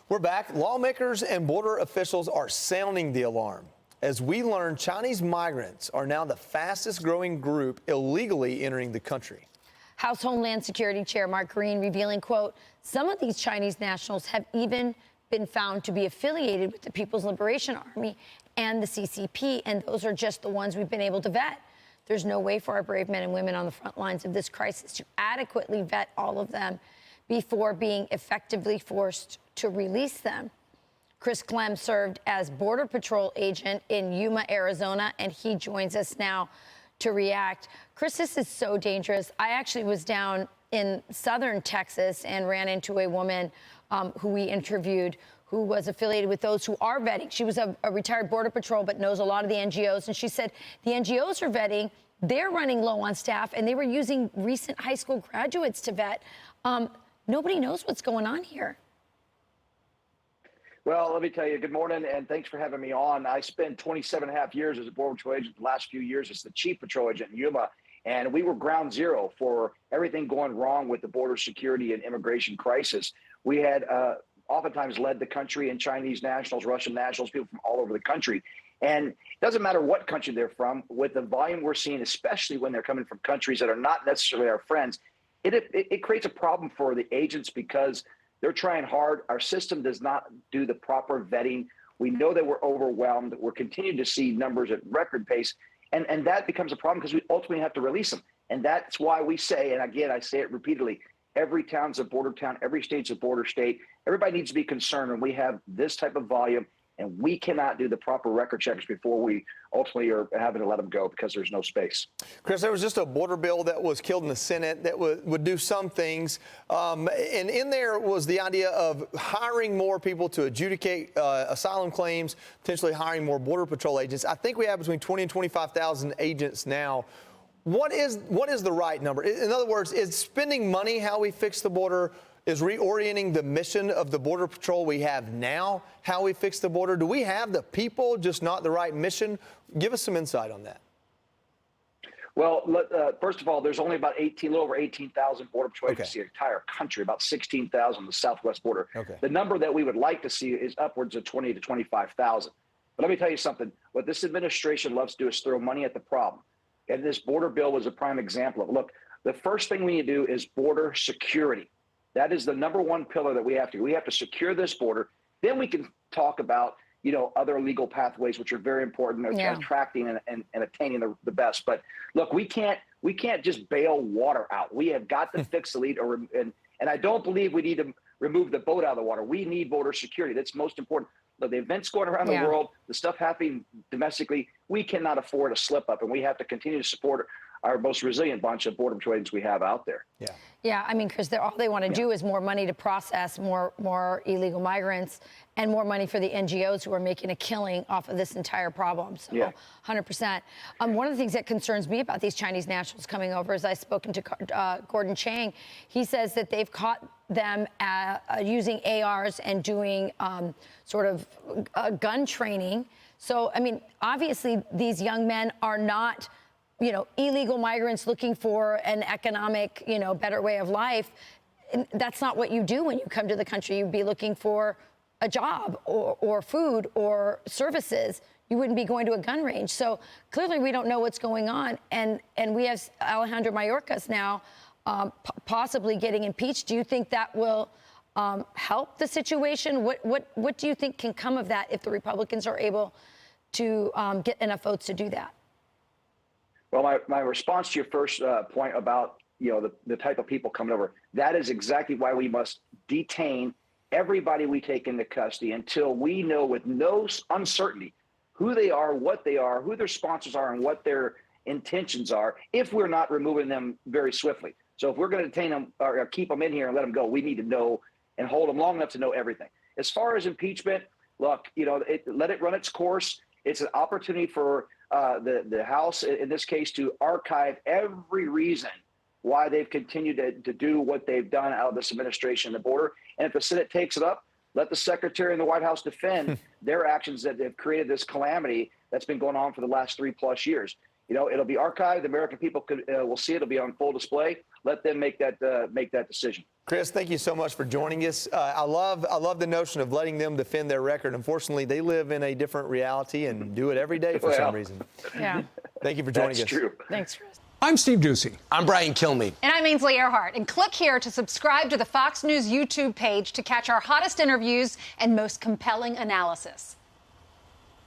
We're back. Lawmakers and border officials are sounding the alarm. As we learn, Chinese migrants are now the fastest growing group illegally entering the country. House Homeland Security Chair Mark Green revealing, quote, some of these Chinese nationals have even been found to be affiliated with the People's Liberation Army and the CCP, and those are just the ones we've been able to vet. There's no way for our brave men and women on the front lines of this crisis to adequately vet all of them before being effectively forced to release them. Chris Clem served as Border Patrol agent in Yuma, Arizona, and he joins us now to react. Chris, this is so dangerous. I actually was down in southern Texas and ran into a woman who we interviewed who was affiliated with those who are vetting. She was a retired Border Patrol but knows a lot of the NGOs, and she said the NGOs are vetting, they're running low on staff, and they were using recent high school graduates to vet. Nobody knows what's going on here. Well, let me tell you, good morning, and thanks for having me on. I spent 27 and a half years as a Border Patrol agent. The last few years as the Chief Patrol Agent in Yuma, and we were ground zero for everything going wrong with the border security and immigration crisis. We had oftentimes led the country in Chinese nationals, Russian nationals, people from all over the country. And it doesn't matter what country they're from, with the volume we're seeing, especially when they're coming from countries that are not necessarily our friends, it creates a problem for the agents because they're trying hard. Our system does not do the proper vetting. We know that we're overwhelmed. We're continuing to see numbers at record pace. And that becomes a problem because we ultimately have to release them. And that's why we say, and again, I say it repeatedly, every town's a border town, every state's a border state. Everybody needs to be concerned when we have this type of volume, and we cannot do the proper record checks before we ultimately are having to let them go because there's no space. Chris, there was just a border bill that was killed in the Senate that would do some things. And in there was the idea of hiring more people to adjudicate asylum claims, potentially hiring more Border Patrol agents. I think we have between 20 and 25,000 agents now. What is the right number? In other words, is spending money how we fix the border? Is reorienting the mission of the Border Patrol we have now how we fix the border? Do we have the people, just not the right mission? Give us some insight on that. Well, first of all, there's only about a little over 18,000 Border Patrol agents in the entire country, about 16,000 on the southwest border. Okay. The number that we would like to see is upwards of 20 to 25,000. But let me tell you something. What this administration loves to do is throw money at the problem. And this border bill was a prime example of, look, the first thing we need to do is border security. That is the number one pillar that we have to do. We have to secure this border. Then we can talk about, other legal pathways, which are very important, attracting and attaining the best. But look, we can't just bail water out. We have got to fix the lead, and I don't believe we need to remove the boat out of the water. We need border security. That's most important. The events going around the world, the stuff happening domestically, we cannot afford a slip up, and we have to continue to support our most resilient bunch of Border Patrol agents we have out there. Yeah, I mean, because all they want to do is more money to process more illegal migrants and more money for the NGOs who are making a killing off of this entire problem. So 100%. One of the things that concerns me about these Chinese nationals coming over is I've spoken to Gordon Chang. He says that they've caught them using ARs and doing sort of gun training. So, I mean, obviously these young men are not illegal migrants looking for an economic, better way of life. And that's not what you do when you come to the country. You'd be looking for a job or food or services. You wouldn't be going to a gun range. So clearly we don't know what's going on. And we have Alejandro Mayorkas now possibly getting impeached. Do you think that will help the situation? What do you think can come of that if the Republicans are able to get enough votes to do that? Well, my response to your first point about the type of people coming over, that is exactly why we must detain everybody we take into custody until we know with no uncertainty who they are, what they are, who their sponsors are, and what their intentions are, if we're not removing them very swiftly. So if we're going to detain them or keep them in here and let them go, we need to know and hold them long enough to know everything. As far as impeachment, look, let it run its course. It's an opportunity for the House, in this case, to archive every reason why they've continued to do what they've done out of this administration and the border. And if the Senate takes it up, let the Secretary and the White House defend their actions that have created this calamity that's been going on for the last 3+ years. it'll be archived. The American people will see it. It'll be on full display. Let them make that decision. Chris, thank you so much for joining us. I love the notion of letting them defend their record. Unfortunately, they live in a different reality and do it every day for some reason. Yeah. Thank you for joining us. That's true. Thanks, Chris. I'm Steve Ducey. I'm Brian Kilmeade. And I'm Ainsley Earhart. And click here to subscribe to the Fox News YouTube page to catch our hottest interviews and most compelling analysis.